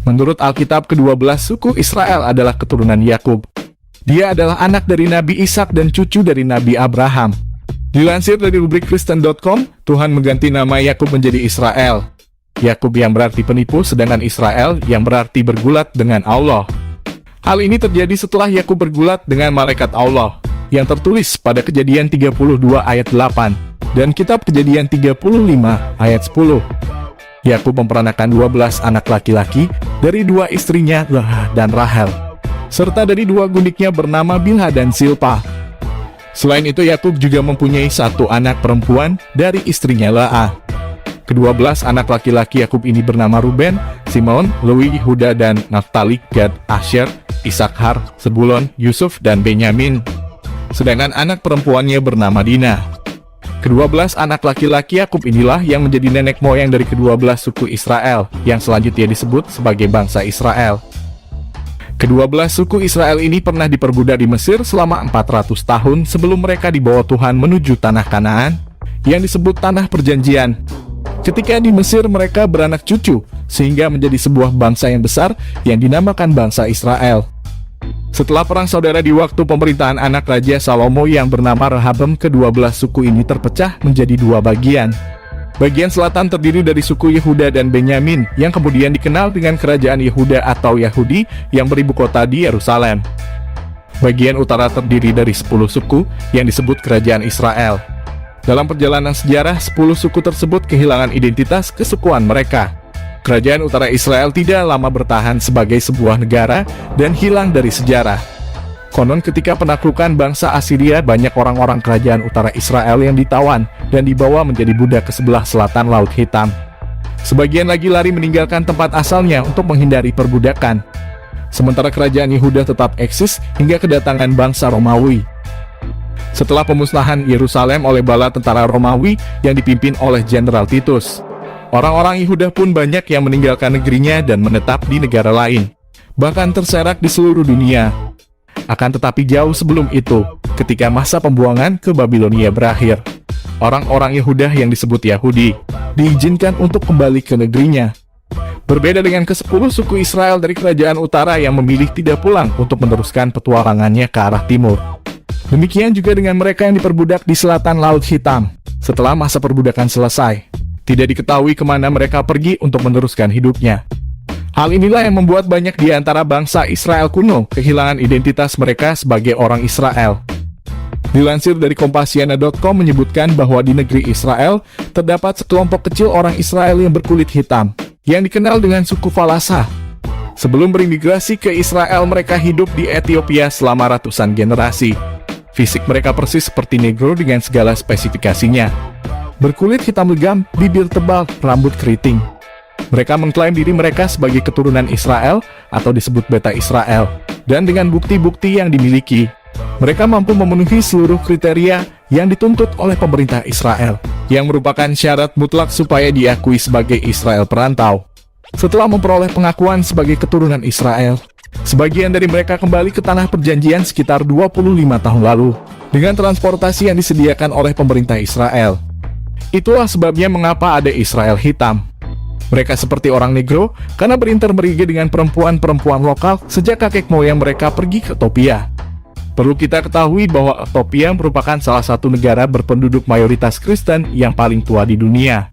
Menurut Alkitab, ke-12 suku Israel adalah keturunan Yakub. Dia adalah anak dari Nabi Ishak dan cucu dari Nabi Abraham. Dilansir dari rubrik Kristen.com, Tuhan mengganti nama Yakub menjadi Israel. Yakub yang berarti penipu, sedangkan Israel yang berarti bergulat dengan Allah. Hal ini terjadi setelah Yakub bergulat dengan malaikat Allah, yang tertulis pada Kejadian 32 ayat 8, dan kitab Kejadian 35 ayat 10. Yakub memperanakan 12 anak laki-laki dari 2 istrinya, Leah dan Rahel, serta dari 2 gundiknya bernama Bilha dan Silpa. Selain itu, Yakub juga mempunyai 1 anak perempuan dari istrinya Leah. Ke-12 anak laki-laki Yakub ini bernama Ruben, Simon, Lewi, Yehuda, dan Naftali, Gad, Asher, Isakhar, Sebulon, Yusuf, dan Benyamin. Sedangkan anak perempuannya bernama Dina. Ke-12 anak laki-laki Yakub inilah yang menjadi nenek moyang dari ke-12 suku Israel, yang selanjutnya disebut sebagai bangsa Israel. Ke-12 suku Israel ini pernah diperbudak di Mesir selama 400 tahun sebelum mereka dibawa Tuhan menuju tanah Kanaan, yang disebut Tanah Perjanjian. Ketika di Mesir mereka beranak cucu, sehingga menjadi sebuah bangsa yang besar yang dinamakan bangsa Israel. Setelah perang saudara di waktu pemerintahan anak Raja Salomo yang bernama Rehabeam, ke-12 suku ini terpecah menjadi 2 bagian. Bagian selatan terdiri dari suku Yehuda dan Benyamin, yang kemudian dikenal dengan Kerajaan Yehuda atau Yahudi yang beribu kota di Yerusalem. Bagian utara terdiri dari 10 suku yang disebut Kerajaan Israel. Dalam perjalanan sejarah, 10 suku tersebut kehilangan identitas kesukuan mereka. Kerajaan utara Israel tidak lama bertahan sebagai sebuah negara dan hilang dari sejarah. Konon ketika penaklukan bangsa Asiria, banyak orang-orang kerajaan utara Israel yang ditawan dan dibawa menjadi budak ke sebelah selatan Laut Hitam. Sebagian lagi lari meninggalkan tempat asalnya untuk menghindari perbudakan. Sementara kerajaan Yehuda tetap eksis hingga kedatangan bangsa Romawi. Setelah pemusnahan Yerusalem oleh bala tentara Romawi yang dipimpin oleh Jenderal Titus, orang-orang Yehuda pun banyak yang meninggalkan negerinya dan menetap di negara lain, bahkan terserak di seluruh dunia. Akan tetapi jauh sebelum itu, ketika masa pembuangan ke Babilonia berakhir, orang-orang Yehuda yang disebut Yahudi diizinkan untuk kembali ke negerinya. Berbeda dengan ke-10 suku Israel dari kerajaan utara yang memilih tidak pulang untuk meneruskan petualangannya ke arah timur. Demikian juga dengan mereka yang diperbudak di selatan Laut Hitam. Setelah masa perbudakan selesai, tidak diketahui kemana mereka pergi untuk meneruskan hidupnya. Hal inilah yang membuat banyak di antara bangsa Israel kuno kehilangan identitas mereka sebagai orang Israel. Dilansir dari Kompasiana.com menyebutkan bahwa di negeri Israel terdapat sekelompok kecil orang Israel yang berkulit hitam, yang dikenal dengan suku Falasa. Sebelum berimigrasi ke Israel, mereka hidup di Ethiopia selama ratusan generasi. Fisik mereka persis seperti Negro dengan segala spesifikasinya. Berkulit hitam legam, bibir tebal, rambut keriting. Mereka mengklaim diri mereka sebagai keturunan Israel atau disebut Beta Israel. Dan dengan bukti-bukti yang dimiliki, mereka mampu memenuhi seluruh kriteria yang dituntut oleh pemerintah Israel, yang merupakan syarat mutlak supaya diakui sebagai Israel perantau. Setelah memperoleh pengakuan sebagai keturunan Israel, sebagian dari mereka kembali ke Tanah Perjanjian sekitar 25 tahun lalu, dengan transportasi yang disediakan oleh pemerintah Israel. Itulah sebabnya mengapa ada Israel hitam. Mereka seperti orang Negro karena berintermarige dengan perempuan-perempuan lokal sejak kakek moyang mereka pergi ke Ethiopia. Perlu kita ketahui bahwa Ethiopia merupakan salah satu negara berpenduduk mayoritas Kristen yang paling tua di dunia.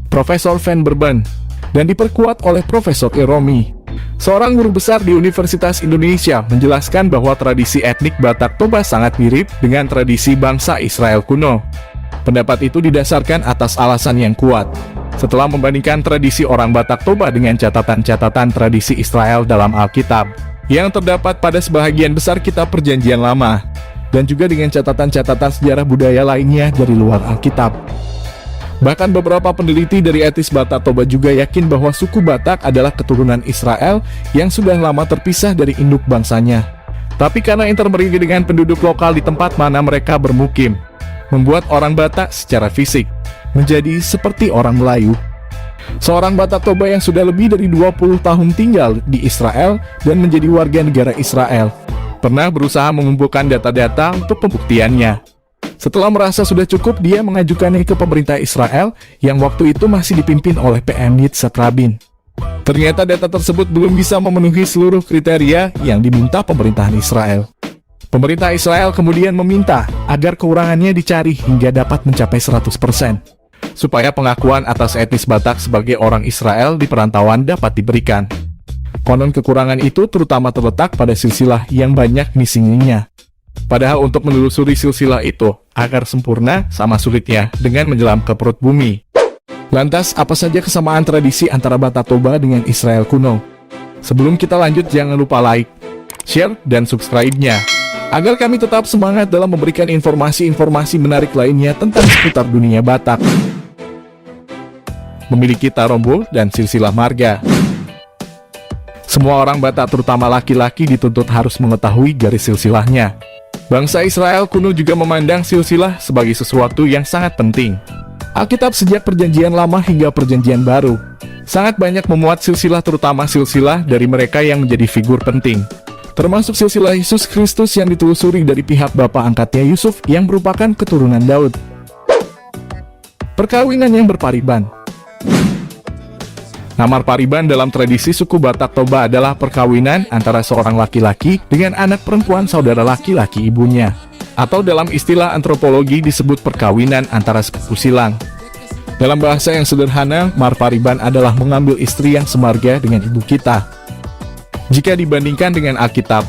Profesor Van Berben, dan diperkuat oleh Profesor Iromi, seorang guru besar di Universitas Indonesia, menjelaskan bahwa tradisi etnik Batak Toba sangat mirip dengan tradisi bangsa Israel kuno. Pendapat itu didasarkan atas alasan yang kuat. Setelah membandingkan tradisi orang Batak Toba dengan catatan-catatan tradisi Israel dalam Alkitab, yang terdapat pada sebahagian besar kitab Perjanjian Lama, dan juga dengan catatan-catatan sejarah budaya lainnya dari luar Alkitab. Bahkan beberapa peneliti dari etnis Batak Toba juga yakin bahwa suku Batak adalah keturunan Israel yang sudah lama terpisah dari induk bangsanya. Tapi karena intermarige dengan penduduk lokal di tempat mana mereka bermukim, membuat orang Batak secara fisik menjadi seperti orang Melayu. Seorang Batak Toba yang sudah lebih dari 20 tahun tinggal di Israel dan menjadi warga negara Israel, pernah berusaha mengumpulkan data-data untuk pembuktiannya. Setelah merasa sudah cukup, dia mengajukannya ke pemerintah Israel yang waktu itu masih dipimpin oleh PM Yitzhak Rabin. Ternyata data tersebut belum bisa memenuhi seluruh kriteria yang diminta pemerintahan Israel. Pemerintah Israel kemudian meminta agar kekurangannya dicari hingga dapat mencapai 100%, supaya pengakuan atas etnis Batak sebagai orang Israel di perantauan dapat diberikan. Konon kekurangan itu terutama terletak pada silsilah yang banyak missing-nya. Padahal untuk menelusuri silsilah itu agar sempurna sama sulitnya dengan menyelam ke perut bumi. Lantas, apa saja kesamaan tradisi antara Batak Toba dengan Israel kuno? Sebelum kita lanjut, jangan lupa like, share, dan subscribe-nya, agar kami tetap semangat dalam memberikan informasi-informasi menarik lainnya tentang seputar dunia Batak. Memiliki tarombul dan silsilah marga. Semua orang Batak, terutama laki-laki, dituntut harus mengetahui garis silsilahnya. Bangsa Israel kuno juga memandang silsilah sebagai sesuatu yang sangat penting. Alkitab sejak Perjanjian Lama hingga Perjanjian Baru sangat banyak memuat silsilah, terutama silsilah dari mereka yang menjadi figur penting, termasuk silsilah Yesus Kristus yang ditelusuri dari pihak bapak angkatnya Yusuf yang merupakan keturunan Daud. Perkawinan yang berpariban. Namar pariban dalam tradisi suku Batak Toba adalah perkawinan antara seorang laki-laki dengan anak perempuan saudara laki-laki ibunya, atau dalam istilah antropologi disebut perkawinan antara sepupu silang. Dalam bahasa yang sederhana, marpariban adalah mengambil istri yang semarga dengan ibu kita. Jika dibandingkan dengan Alkitab,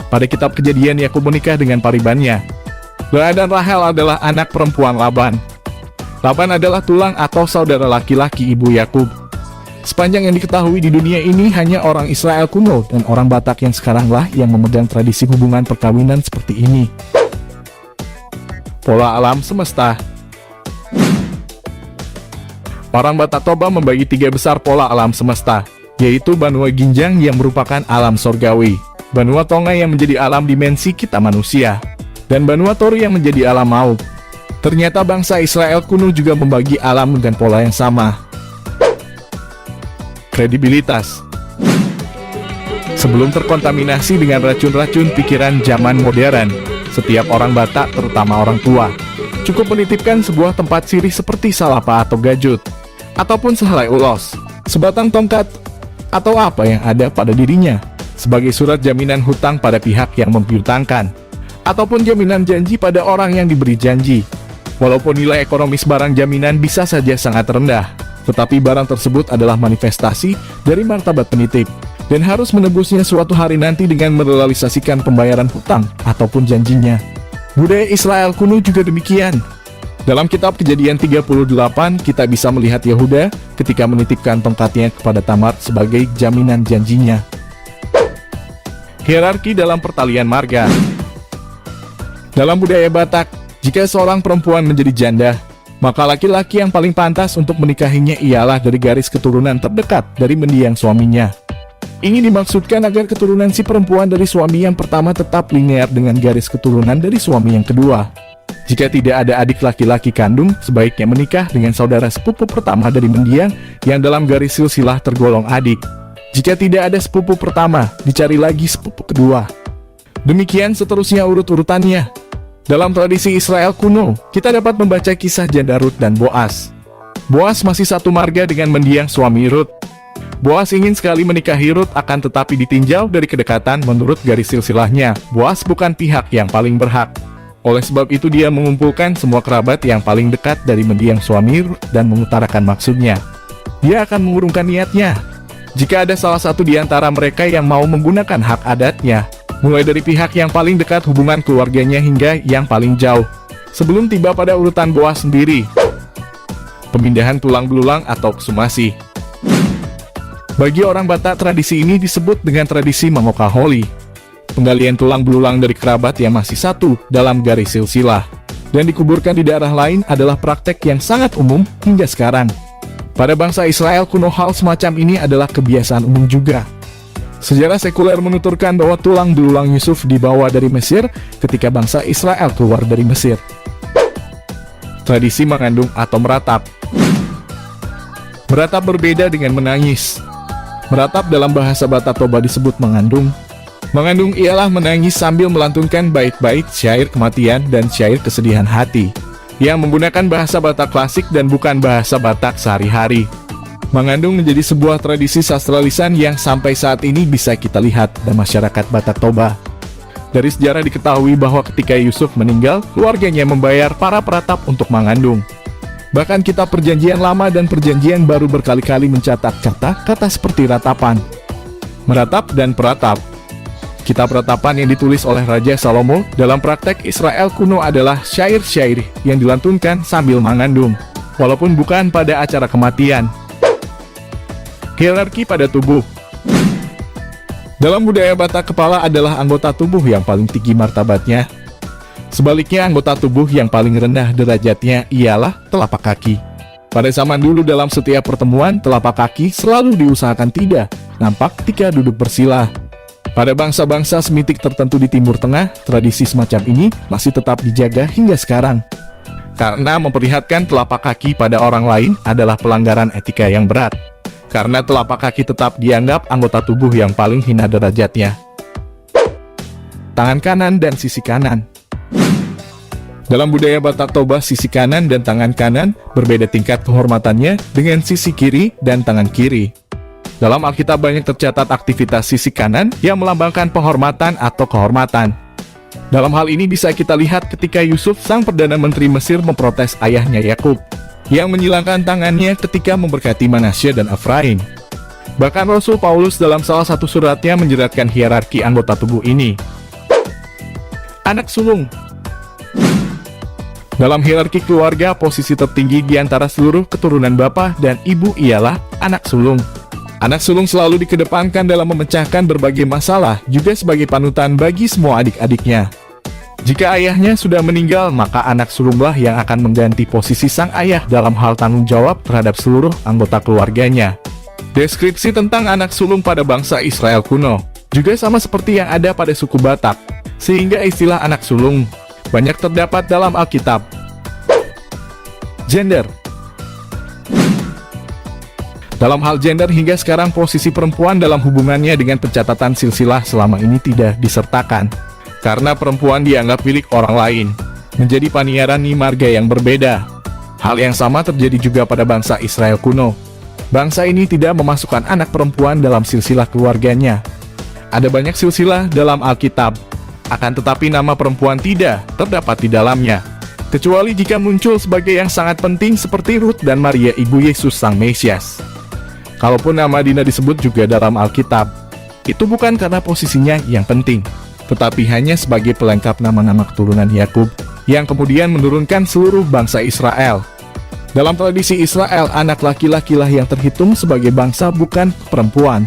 pada kitab Kejadian Yakub menikah dengan paribannya. Lea dan Rahel adalah anak perempuan Laban. Laban adalah tulang atau saudara laki-laki ibu Yakub. Sepanjang yang diketahui di dunia ini, hanya orang Israel kuno dan orang Batak yang sekaranglah yang memegang tradisi hubungan perkawinan seperti ini. Pola alam semesta. Orang Batak Toba membagi 3 besar pola alam semesta, yaitu Banua Ginjang yang merupakan alam sorgawi, Banua Tonga yang menjadi alam dimensi kita manusia, dan Banua Toru yang menjadi alam maut. Ternyata bangsa Israel kuno juga membagi alam dengan pola yang sama. Kredibilitas. Sebelum terkontaminasi dengan racun-racun pikiran zaman modern, setiap orang Batak, terutama orang tua, cukup menitipkan sebuah tempat sirih seperti salapa atau gajut, ataupun sehelai ulos, sebatang tongkat, atau apa yang ada pada dirinya, sebagai surat jaminan hutang pada pihak yang mempiutangkan, ataupun jaminan janji pada orang yang diberi janji. Walaupun nilai ekonomis barang jaminan bisa saja sangat rendah, tetapi barang tersebut adalah manifestasi dari martabat penitip, dan harus menebusnya suatu hari nanti dengan merealisasikan pembayaran hutang ataupun janjinya. Budaya Israel kuno juga demikian. Dalam kitab Kejadian 38, kita bisa melihat Yehuda ketika menitipkan tongkatnya kepada Tamar sebagai jaminan janjinya. Hierarki dalam pertalian marga. Dalam budaya Batak, jika seorang perempuan menjadi janda, maka laki-laki yang paling pantas untuk menikahinya ialah dari garis keturunan terdekat dari mendiang suaminya. Ini dimaksudkan agar keturunan si perempuan dari suami yang pertama tetap linear dengan garis keturunan dari suami yang kedua. Jika tidak ada adik laki-laki kandung, sebaiknya menikah dengan saudara sepupu pertama dari mendiang yang dalam garis silsilah tergolong adik. Jika tidak ada sepupu pertama, dicari lagi sepupu kedua. Demikian seterusnya urut-urutannya. Dalam tradisi Israel kuno, kita dapat membaca kisah janda Rut dan Boas. Boas masih satu marga dengan mendiang suami Rut. Boas ingin sekali menikahi Rut, akan tetapi ditinjau dari kedekatan menurut garis silsilahnya, Boas bukan pihak yang paling berhak. Oleh sebab itu dia mengumpulkan semua kerabat yang paling dekat dari mendiang suami Rut dan mengutarakan maksudnya. Dia akan mengurungkan niatnya jika ada salah satu di antara mereka yang mau menggunakan hak adatnya, mulai dari pihak yang paling dekat hubungan keluarganya hingga yang paling jauh, sebelum tiba pada urutan Boas sendiri. Pemindahan tulang belulang atau eksumasi. Bagi orang Batak, tradisi ini disebut dengan tradisi mangokaholi. Penggalian tulang belulang dari kerabat yang masih satu dalam garis silsilah dan dikuburkan di daerah lain adalah praktek yang sangat umum hingga sekarang. Pada bangsa Israel kuno, hal semacam ini adalah kebiasaan umum juga. Sejarah sekuler menuturkan bahwa tulang belulang Yusuf dibawa dari Mesir ketika bangsa Israel keluar dari Mesir. Tradisi mengandung atau meratap. Meratap berbeda dengan menangis. Meratap dalam bahasa Batak Toba disebut mengandung. Mengandung ialah menangis sambil melantunkan bait-bait syair kematian dan syair kesedihan hati, yang menggunakan bahasa Batak klasik dan bukan bahasa Batak sehari-hari. Mengandung menjadi sebuah tradisi sastra lisan yang sampai saat ini bisa kita lihat di masyarakat Batak Toba. Dari sejarah diketahui bahwa ketika Yusuf meninggal, keluarganya membayar para peratap untuk mengandung. Bahkan kitab Perjanjian Lama dan Perjanjian Baru berkali-kali mencatat kata-kata seperti ratapan, meratap, dan peratap. Kitab Ratapan yang ditulis oleh Raja Salomo dalam praktek Israel kuno adalah syair-syair yang dilantunkan sambil mengandung, walaupun bukan pada acara kematian. Hierarki pada tubuh. Dalam budaya Batak, kepala adalah anggota tubuh yang paling tinggi martabatnya. Sebaliknya, anggota tubuh yang paling rendah derajatnya ialah telapak kaki. Pada zaman dulu dalam setiap pertemuan, telapak kaki selalu diusahakan tidak nampak ketika duduk bersila. Pada bangsa-bangsa Semitik tertentu di Timur Tengah, tradisi semacam ini masih tetap dijaga hingga sekarang. Karena memperlihatkan telapak kaki pada orang lain adalah pelanggaran etika yang berat. Karena telapak kaki tetap dianggap anggota tubuh yang paling hina derajatnya. Tangan kanan dan sisi kanan. Dalam budaya Batak Toba, sisi kanan dan tangan kanan berbeda tingkat kehormatannya dengan sisi kiri dan tangan kiri. Dalam Alkitab banyak tercatat aktivitas sisi kanan yang melambangkan penghormatan atau kehormatan. Dalam hal ini bisa kita lihat ketika Yusuf, sang Perdana Menteri Mesir, memprotes ayahnya Yakub yang menyilangkan tangannya ketika memberkati Manasya dan Efraim. Bahkan Rasul Paulus dalam salah satu suratnya menjelaskan hierarki anggota tubuh ini. Anak sulung. Dalam hierarki keluarga, posisi tertinggi di antara seluruh keturunan bapak dan ibu ialah anak sulung. Anak sulung selalu dikedepankan dalam memecahkan berbagai masalah, juga sebagai panutan bagi semua adik-adiknya. Jika ayahnya sudah meninggal, maka anak sulunglah yang akan mengganti posisi sang ayah dalam hal tanggung jawab terhadap seluruh anggota keluarganya. Deskripsi tentang anak sulung pada bangsa Israel kuno juga sama seperti yang ada pada suku Batak, sehingga istilah anak sulung banyak terdapat dalam Alkitab. Gender. Dalam hal gender, hingga sekarang posisi perempuan dalam hubungannya dengan pencatatan silsilah selama ini tidak disertakan. Karena perempuan dianggap milik orang lain, menjadi paniaran marga yang berbeda. Hal yang sama terjadi juga pada bangsa Israel kuno. Bangsa ini tidak memasukkan anak perempuan dalam silsilah keluarganya. Ada banyak silsilah dalam Alkitab, akan tetapi nama perempuan tidak terdapat di dalamnya. Kecuali jika muncul sebagai yang sangat penting seperti Ruth dan Maria ibu Yesus sang Mesias. Kalaupun nama Dina disebut juga dalam Alkitab, itu bukan karena posisinya yang penting, tetapi hanya sebagai pelengkap nama-nama keturunan Yakub yang kemudian menurunkan seluruh bangsa Israel. Dalam tradisi Israel, anak laki-lakilah yang terhitung sebagai bangsa, bukan perempuan.